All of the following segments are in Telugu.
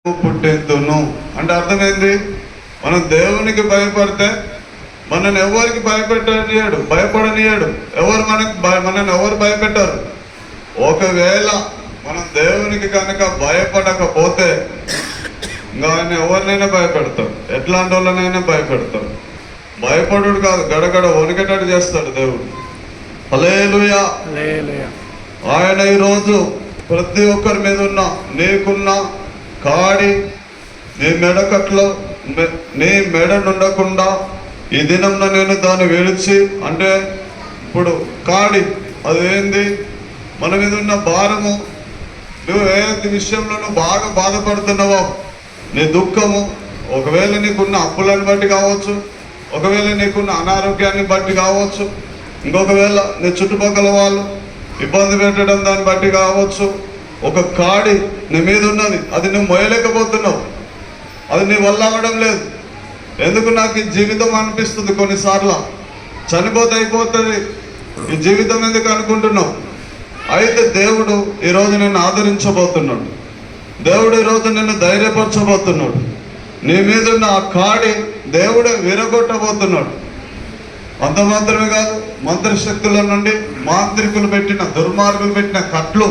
పుట్టెద్దును అంటే అర్థమైంది. మనం దేవునికి భయపడితే మనల్ని ఎవరికి భయపడనీయాడు. మనల్ని ఎవరు భయపెట్టారు. ఒకవేళ మనం దేవునికి కనుక భయపడకపోతే ఇంకా ఆయన ఎవరినైనా భయపెడతాం, ఎట్లాంటి వాళ్ళనైనా భయపెడతాం. భయపడు కాదు, గడగడ వణికేటట్టు చేస్తాడు దేవుడు. హల్లెలూయా. ఆయన ఈరోజు ప్రతి ఒక్కరి మీద ఉన్న నీకున్న కాడి, నీ మెడకట్లో నీ మెడ నుండకుండా ఈ దినంలో నేను దాన్ని విడిచి, అంటే ఇప్పుడు కాడి అదేంది, మన మీద ఉన్న భారము, నువ్వు ఏ విషయంలో నువ్వు బాగా బాధపడుతున్నావో, నీ దుఃఖము, ఒకవేళ నీకున్న అప్పులను బట్టి కావచ్చు, ఒకవేళ నీకున్న అనారోగ్యాన్ని బట్టి కావచ్చు, ఇంకొకవేళ నీ చుట్టుపక్కల వాళ్ళు ఇబ్బంది పెట్టడం దాన్ని బట్టి కావచ్చు. ఒక కాడి నీ మీద ఉన్నది, అది నువ్వు మోయలేకపోతున్నావు, అది నీ వల్ల అవ్వడం లేదు. ఎందుకు నాకు ఈ జీవితం అనిపిస్తుంది, కొన్నిసార్లు చనిపోతే అయిపోతుంది, ఈ జీవితం ఎందుకు అనుకుంటున్నావు. అయితే దేవుడు ఈరోజు నిన్ను ఆదరించబోతున్నాడు. దేవుడు ఈరోజు నిన్ను ధైర్యపరచబోతున్నాడు. నీ మీద ఉన్న ఆ కాడి దేవుడే విరగొట్టబోతున్నాడు. అంత మాత్రమే కాదు, మంత్రశక్తుల నుండి మాంత్రికులు పెట్టిన, దుర్మార్గులు పెట్టిన కట్లు,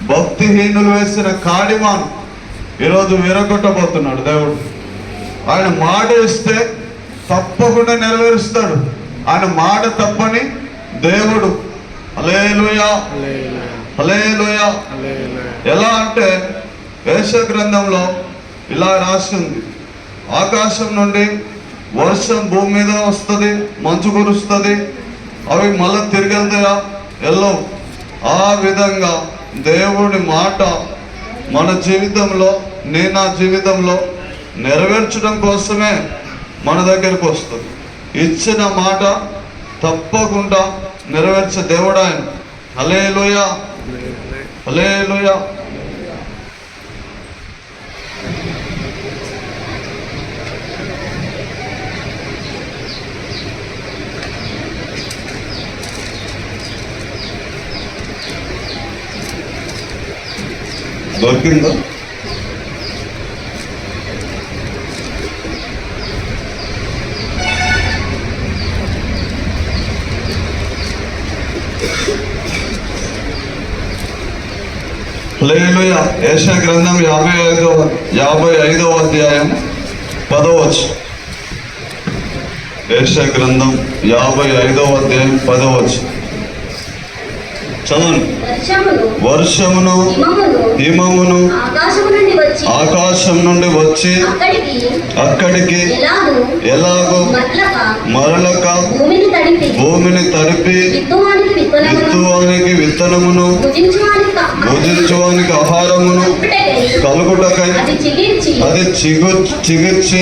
భక్తిహీనులు వేసిన కాడిమాను ఈరోజు విరగొట్టబోతున్నాడు దేవుడు. ఆయన మాట ఇస్తే తప్పకుండా నెరవేరుస్తాడు. ఆయన మాట తప్పని దేవుడు. హల్లెలూయా, హల్లెలూయా. ఎలా అంటే యెషయా గ్రంథంలో ఇలా రాసింది, ఆకాశం నుండి వర్షం భూమి మీద వస్తుంది, మంచు కురుస్తుంది, అవి మళ్ళీ తిరిగి వెళ్తాయా? వెళ్ళవు. ఆ విధంగా దేవుడి మాట మన జీవితంలో, నా జీవితంలో నెరవేర్చడం కోసమే మన దగ్గరికి వస్తుంది. ఇచ్చిన మాట తప్పకుండా నెరవేర్చే దేవుడు ఆయన. హల్లెలూయా, హల్లెలూయా. దొరికిందా? హల్లెలూయా. యెషయా గ్రంథం 55వ అధ్యాయం 10వ వచనం. యెషయా గ్రంథం 55వ అధ్యాయం 10వ వచనం చదవండి. వర్షమును హిమమును ఆకాశం నుండి వచ్చి అక్కడికి ఎలాగో మరలక భూమిని తడిపి విత్తువానికి విత్తనమును, భుజించువానికి ఆహారమును కలుగుటకై అది చిగిర్చి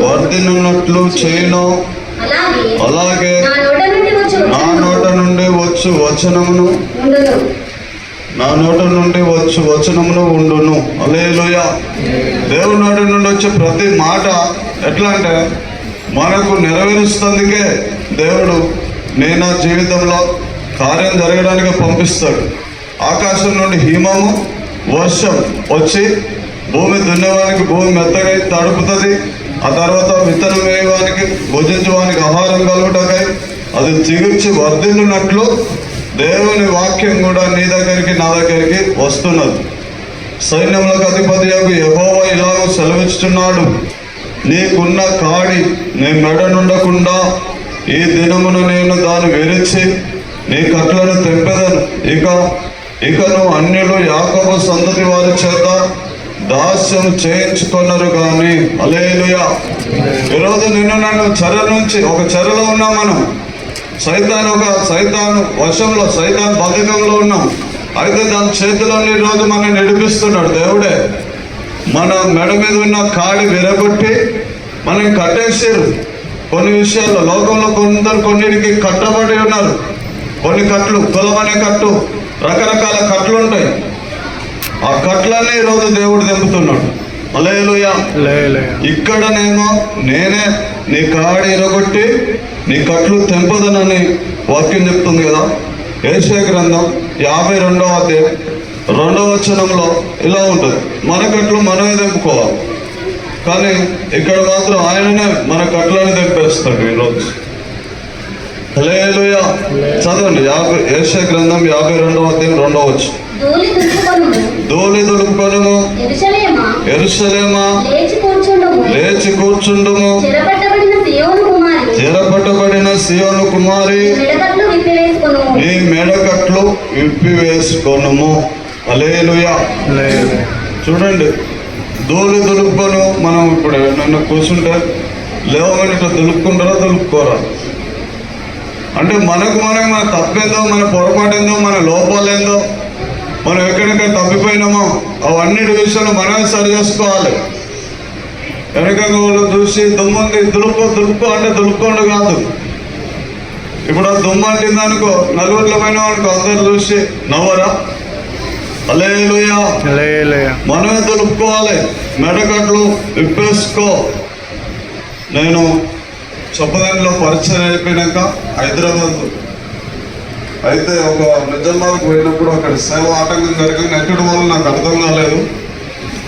వర్ధిల్లునట్లు చేయును. అలాగే నా నోట నుండి వచ్చు వచనమును ఉండును. హల్లెలూయా. దేవుని నోటి నుండి వచ్చే ప్రతి మాట ఎట్లా అంటే మనకు నెరవేరుస్తుందికే దేవుడు నా జీవితంలో కార్యం జరగడానికి పంపిస్తాడు. ఆకాశం నుండి హిమము, వర్షం వచ్చి భూమి దున్నేవానికి భూమి మెత్తగా తడుపుతుంది. ఆ తర్వాత విత్తనం వేయడానికి, భుజించడానికి ఆహారం కలుగుటకై అది చిగుర్చి వర్ధిల్లునట్లు దేవుని వాక్యం కూడా నీ దగ్గరికి, నా దగ్గరికి వస్తున్నది. సైన్యములకు అధిపతియగు యెహోవా ఇలాగ సెలవిస్తున్నాడు, నీకున్న కాడి నీ మెడ నుండకుండా ఈ దినమును నేను దాన్ని విరిచి నీ కట్లను తెంపెదను. ఇక నువ్వు అన్యులు యాకోబు సంతతి వారి చేత దాస్యం చేయించుకున్నారు కానీ. హల్లెలూయా. ఈరోజు నన్ను చెర నుంచి, ఒక చెరలో ఉన్నాం మనం, సైతాను వశంలో, సైతాను బద్ధకంలో ఉన్నాం. అయితే దాని చేతిలో ఈరోజు మనం నడిపిస్తున్నాడు దేవుడే. మన మెడ మీద ఉన్న కాడి విరగొట్టి మనం కట్టేసారు. కొన్ని విషయాల్లో లోకంలో కొన్నిటికి కట్టబడి ఉన్నారు. కొన్ని కట్లు, కులం అనే కట్టు, రకరకాల కట్లు ఉంటాయి. ఆ కట్లన్నీ ఈరోజు దేవుడు తెంపుతున్నాడు. హల్లెలూయా. ఇక్కడనేమో నేనే నీ కాడి ఇరగొట్టి నీ కట్లు తెంపదనని వాక్యం చెప్తుంది కదా. యెషయా గ్రంథం 52వ అధ్యాయం 2వ వచనంలో ఇలా ఉంటుంది, మన కట్లు మనమే తెంపుకోవాలి. కానీ ఇక్కడ మాత్రం ఆయననే మన కట్లని తెంపేస్తాడు ఈరోజు. హల్లెలూయా. చదవండి యెషయా గ్రంథం 52వ అధ్యాయం 2వ వచనం. ధూళి దులుపుకొనుము యెరూషలేమా, లేచి కూర్చుండుము, చెరపట్టబడిన సీయోను కుమారి, నీ మెడకట్లు విప్పివేసుకొనుము. హల్లెలూయా. చూడండి, ధూళి దులుపుకొను. మనం ఇప్పుడు నన్ను కూర్చుంటే లేవమని ఇట్లా దులుపుకుంటారా, దులుపుకోరా? అంటే మనకు మనం మన తప్పేందో, మన పొరపాటేందో, మన లోపాలేందో, మనం ఎక్కడెక్కడ తప్పిపోయినామో అవన్నిటి విషయాలు మనమే సరి చేసుకోవాలి. వెనక చూసి దుమ్ముంది దులుపుకో అంటే దులుపుకోండి కాదు. ఇప్పుడు ఆ దుమ్ము అంటింది అనుకో, నలుగురిలో పోయినా అనుకో, అందరు చూసి నవ్వరా? హల్లెలూయా. మనమే దులుపుకోవాలి, మెడకట్లు విప్పేసుకో. నేను చొప్పదండిలో పరిచయం అయిపోయినాక హైదరాబాద్ అయితే ఒక నిజామాబాద్కి పోయినప్పుడు అక్కడ సేవ ఆటంకం జరిగి నెట్టడం వల్ల నాకు అర్థం కాలేదు.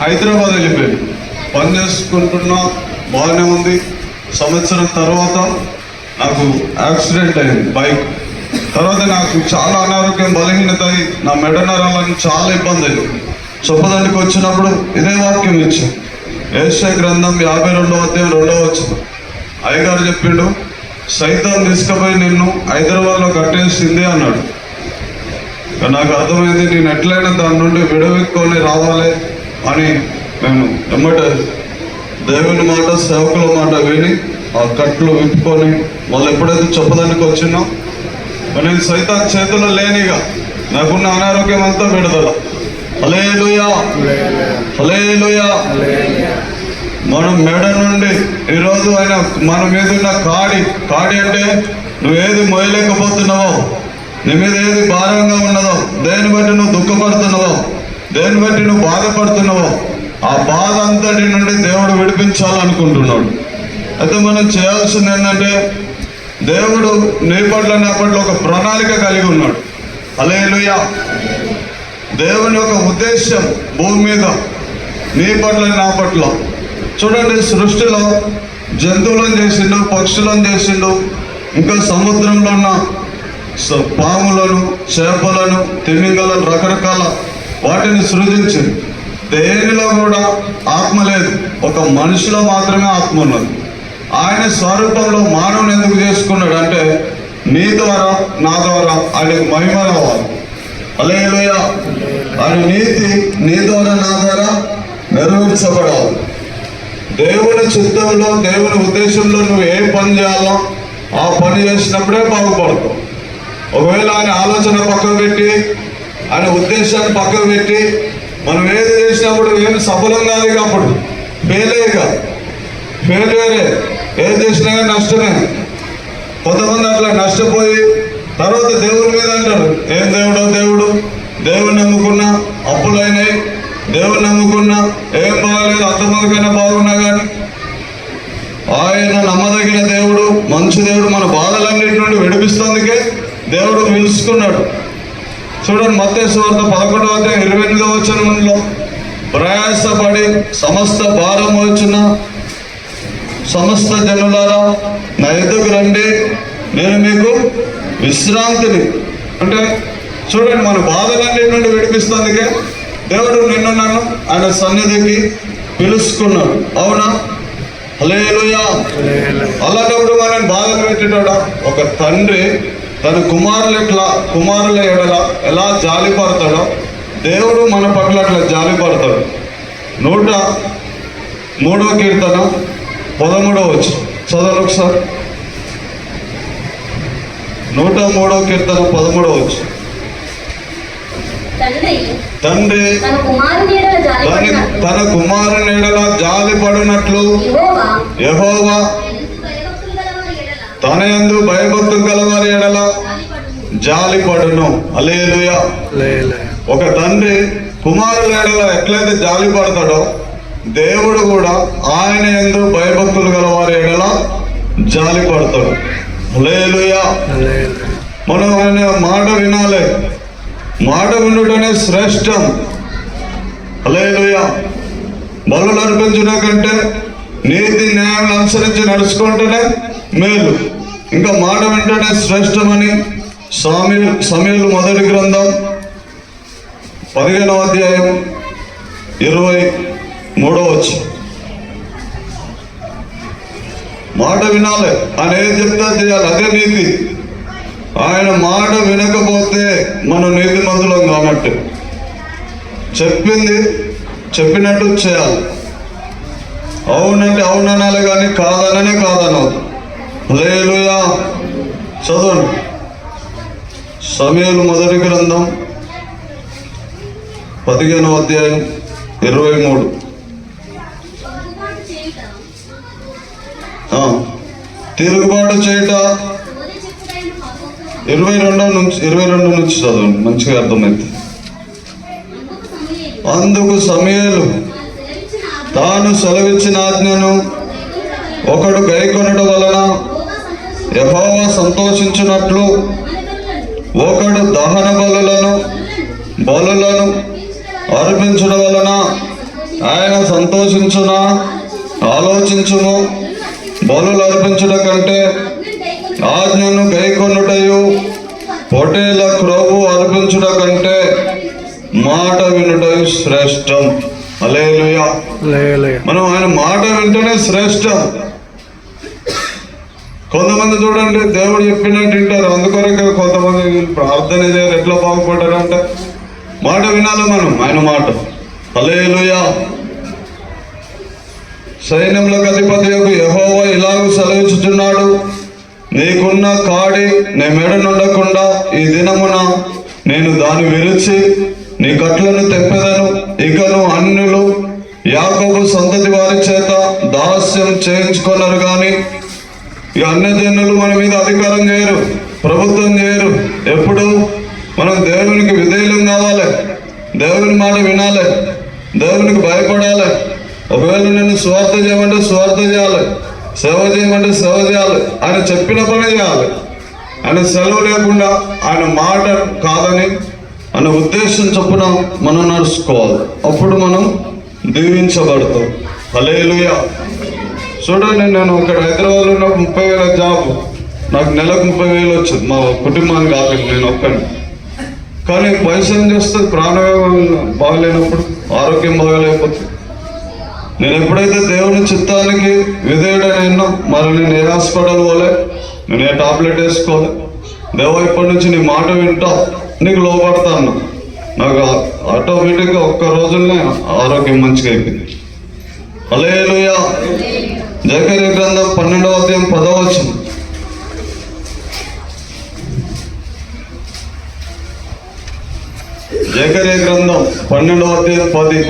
హైదరాబాద్ వెళ్ళిపోయాను, పని చేసుకుంటున్నా, బాగానే ఉంది. సంవత్సరం తర్వాత నాకు యాక్సిడెంట్ అయింది బైక్. తర్వాత నాకు చాలా అనారోగ్యం, బలహీనత అయి నా మెడ నరాలని చాలా ఇబ్బంది అయింది. చొప్పదండికి వచ్చినప్పుడు ఇదే వాక్యం ఇచ్చాను, యెషయా గ్రంథం 52వ అధ్యాయం 2వ వచనం. అయ్యగారు చెప్పిండు, సైతాన్ తీసుకుపోయి నిన్ను హైదరాబాద్లో కట్టేసింది అన్నాడు. నాకు అర్థమైంది, నేను ఎట్లయినా దాని నుండి విడవెక్కుని రావాలి అని నేను ఎమ్మటే దేవుని మాట, సేవకుల మాట విని ఆ కట్లు విప్పుకొని వాళ్ళు ఎప్పుడైతే చొప్పదానికి వచ్చినా నేను సైతాన్ చేతుల్లో లేనిగా నాకున్న అనారోగ్యం అంతా విడుదల. హల్లెలూయా. హల్లెలూయా. మనం మెడ నుండి ఈరోజు ఆయన మన మీద ఉన్న కాడి అంటే నువ్వు ఏది మోయలేకపోతున్నావో, నీ మీద ఏది భారంగా ఉన్నదో, దేన్ని బట్టి నువ్వు దుఃఖపడుతున్నావో, దేన్ని బట్టి నువ్వు బాధపడుతున్నావో, ఆ బాధ అంతటి నుండి దేవుడు విడిపించాలనుకుంటున్నాడు. అయితే మనం చేయాల్సింది ఏంటంటే, దేవుడు నీ పట్ల నా పట్ల ఒక ప్రణాళిక కలిగి ఉన్నాడు. హల్లెలూయా. దేవుని యొక్క ఉద్దేశం భూమి మీద నీ పట్ల నా పట్ల. చూడండి, సృష్టిలో జంతువులను చేసిండు, పక్షులను చేసిండు, ఇంకా సముద్రంలో ఉన్న పాములను, చేపలను, తిమింగలను, రకరకాల వాటిని సృజించింది. దేనిలో కూడా ఆత్మ లేదు, ఒక మనిషిలో మాత్రమే ఆత్మ ఉన్నది. ఆయన స్వరూపంలో మానవుని ఎందుకు చేసుకున్నాడు అంటే, నీ ద్వారా నా ద్వారా ఆయనకు మహిమ రావాలి. హల్లెలూయా. ఆయన నీతి నీ ద్వారా నా ద్వారా నెరవేర్చబడాలి. దేవుని చిత్తంలో, దేవుని ఉద్దేశంలో నువ్వు ఏ పని చేయాలో ఆ పని చేసినప్పుడే బాగుపడతావు. ఒకవేళ ఆయన ఆలోచన పక్కకు పెట్టి, ఆయన ఉద్దేశాన్ని పక్కకు పెట్టి మనం ఏది చేసినప్పుడు ఏమి సఫలం కాదు, అప్పుడు ఫెయిల్యూరే. ఏది చేసినా కానీ నష్టమే. కొంతమంది అట్లా నష్టపోయి తర్వాత దేవుని మీద అంటాడు, ఏం దేవుడు, దేవుని నమ్ముకున్నా అప్పులైనాయి, దేవుని నమ్ముకున్నా ఏం బాగలేదు, అంతమందికైనా బాగున్నా కానీ ఆయన నమ్మదగిన దేవుడు, మంచి దేవుడు. మన బాధలన్నిటి నుండి విడిపిస్తుందికే దేవుడు పిలుచుకున్నాడు. చూడండి, మత్తయి సువార్త 11వ అధ్యాయం 28వ వచనంలో, ప్రయాసపడి సమస్త భారం వచ్చిన సమస్త జనులారా నా ఎదుగు రండి, నేను మీకు విశ్రాంతిని. అంటే చూడండి, మన బాధలన్నిటి నుండి విడిపిస్తుందికే దేవుడు నిన్ను నన్ను ఆయన సన్నిధికి పిలుచుకున్నాడు. అవునా? హల్లెలూయా. అలాంటప్పుడు మనం బాధలు పెట్టేటోడా? ఒక తండ్రి తన కుమారుల ఎడల ఎలా జాలిపడతాడో దేవుడు మన పట్ల అట్లా జాలిపడతాడు. 103వ కీర్తన 13వ వచనం చదవండి ఒకసారి. 103వ కీర్తన 13వ వచనం. తండ్రి తన కుమారుని ఎడల జాలిపడినట్లు యెహోవా తన యందు భయభక్తులు గలవారి ఎడల జాలిపడును. హల్లెలూయా. ఒక తండ్రి కుమారుల ఎడల ఎట్లయితే జాలిపడతాడో, దేవుడు కూడా ఆయన యందు భయభక్తులు గలవారి ఎడల జాలిపడతాడు. హల్లెలూయా. మనం ఆయన మాట వినాలి. మాట వినుటనే శ్రేష్టం. హల్లెలూయా. బలులు అర్పించుట కంటే నీతి న్యాయం అనుసరించి నడుచుకుంటేనే మేలు. ఇంకా మాట వింటేనే శ్రేష్టమని సమూయేలు మొదటి గ్రంథం 15వ అధ్యాయం 23వ వచనం. మాట వినాలి, ఆయన ఏం చెప్తా చేయాలి, అదే నీతి. ఆయన మాట వినకపోతే మనం నీతిమంతులం కాబట్టి చెప్పింది చెప్పినట్టు చేయాలి. అవునంటే అవుననాలి కానీ కాదననే కాదనవద్దు. హల్లెలూయా. చదవండి సమూయేలు మొదటి గ్రంథం 15వ అధ్యాయం 23. తిరుగుబాటు చేయుట 22 నుంచి చదవండి, మంచిగా అర్థమైంది. అందుకు సమూయేలు తాను సెలవిచ్చిన ఆజ్ఞను ఒకడు గైకొనడం వలన యెహోవా సంతోషించినట్లు ఒకడు దహన బలులను అర్పించడం వలన ఆయన సంతోషించునా? ఆలోచించుము. బలులు అర్పించుట కంటే ఆజ్ఞను గైకొనుటయు పొటేల క్రొవ్వు అర్పించుట కంటే మాట వినుటయు శ్రేష్టం. హల్లెలూయా. మనం ఆయన మాట వింటేనే శ్రేష్టం. కొంతమంది చూడండి దేవుడు చెప్పినట్టు వింటారు, అందుకొరకే కొంతమంది ప్రార్థన చేయరు. ఎట్లా బాగుపడ్డారు అంటే మాట వినాలి మనం, ఆయన మాట. హల్లెలూయా. సైన్యములకు అధిపతియగు యెహోవా ఇలాగూ సెలవిచ్చుచున్నాడు, నీకున్న కాడి నీ మెడ నుండకుండా ఈ దినమున నేను దాన్ని విరిచి నీ కట్లను తెప్పెదను. ఇకను అన్యులు యాకోబు సంతతి వారి చేత దాస్యం చేయించుకున్నారు కానీ ఈ అన్యజనులు మన మీద అధికారం చేయరు, ప్రభుత్వం చేయరు. ఎప్పుడు మనం దేవునికి విధేయులం కావాలి, దేవుని మాట వినాలి, దేవునికి భయపడాలి. ఒకవేళ నేను స్వార్థ చేయమంటే స్వార్థ చేయాలి, సేవ చేయమంటే సేవ చేయాలి, ఆయన చెప్పిన పని చేయాలి. ఆయన సెలవు లేకుండా ఆయన మాట కాదని అనే ఉద్దేశం చొప్పున మనం నడుచుకోవాలి. అప్పుడు మనం దీవించబడతాం. హల్లెలూయా. చూడండి, నేను ఇక్కడ హైదరాబాద్లో ఉన్న 30,000 జాబ్, నాకు నెలకు 30,000 వచ్చింది. మా కుటుంబానికి కాదు, నేను ఒక్కని. కానీ పైసలు ఏం చేస్తుంది? ప్రాణం బాగలేనప్పుడు, ఆరోగ్యం బాగలేకపోతే. నేను ఎప్పుడైతే దేవుని చిత్తానికి విధేయుడైనా మరి నేను ఏ హాస్పిటల్ పోలే, నేను ఏ టాబ్లెట్ వేసుకోలే. దేవా ఇప్పటి నుంచి నీ మాట వింటా, నీకు లోపడతాను. నాకు ఆటోమేటిక్గా ఒక్క రోజుల్నే ఆరోగ్యం మంచిగా అయిపోయింది. హల్లెలూయా. జకర్యా గ్రంథం 12వ అధ్యాయం 10వ వచనం. జకర్యా గ్రంథం 12వ అధ్యాయం 10.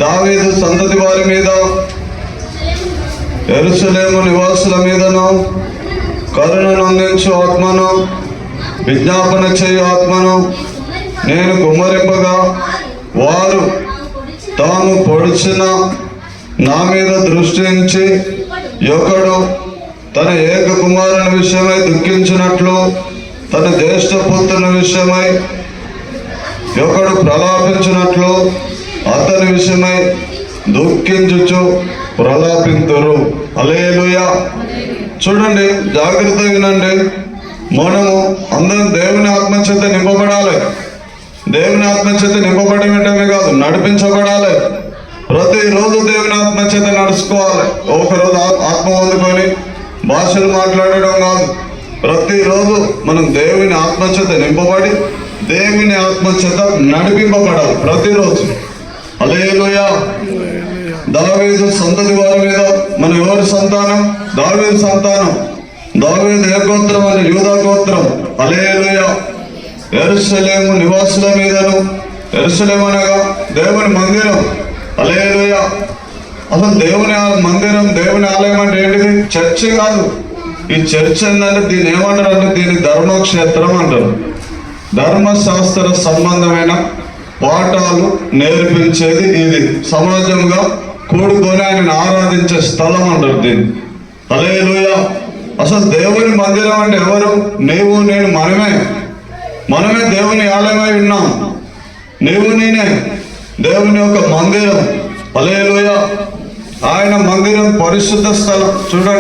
దావీదు సంతతి వారి మీద యెరూషలేము నివాసుల మీదను కరుణను అందించు ఆత్మను విజ్ఞాపన చేయు ఆత్మను నేను కుమ్మరింపగా వారు తాము పొడిచిన నా మీద దృష్టి ఉంచి ఒకడు తన ఏక కుమారుని విషయమై దుఃఖించినట్లు తన జ్యేష్ఠ పుత్రుని విషయమై ఒకడు ప్రలాపించినట్లు అతని విషయమై దుఃఖించుచు ప్రలాపింతురు. హల్లెలూయా. చూడండి, జాగ్రత్తగా వినండి. మనము అందరం దేవుని ఆత్మచేత నింపబడాలి. దేవుని ఆత్మచేత నింపబడమే కాదు, నడిపించబడాలి. ప్రతిరోజు దేవుని ఆత్మచేత నడుచుకోవాలి. ఒకరోజు ఆత్మ పొందుకొని భాషలు మాట్లాడడం కాదు, ప్రతిరోజు మనం దేవుని ఆత్మచేత నింపబడి దేవుని ఆత్మచేత నడిపింపబడాలి ప్రతిరోజు. హల్లెలూయా. దావీదు సంతతి వారి మీద, మన ఎవరి సంతానం? దావీదు సంతానం. దావీదు ఏ గోత్రం అంటే యూదా గోత్రం. హల్లెలూయా. యెరూషలేము నివాసుల మీదను, యెరూషలేము అనగా దేవుని మందిరం. హల్లెలూయా. అసలు దేవుని మందిరం, దేవుని ఆలయం అంటే ఏంటిది? చర్చి కాదు. ఈ చర్చ్ ఏంటంటే దీన్ని ఏమంటారు అంటే దీన్ని ధర్మక్షేత్రం అంటారు. ధర్మశాస్త్ర సంబంధమైన పాఠాలు నేర్పించేది ఇది. సమాజంగా కూడుకొని ఆయన ఆరాధించే స్థలం అంటారు దీన్ని. హల్లెలూయా. అసలు దేవుని మందిరం అంటే ఎవరు? నీవు నేను, మనమే. మనమే దేవుని ఆలయమై ఉన్నాం. నీవు నేనే దేవుని యొక్క మందిరం. హల్లెలూయా. ఆయన మందిరం పరిశుద్ధ స్థలం. చూడండి,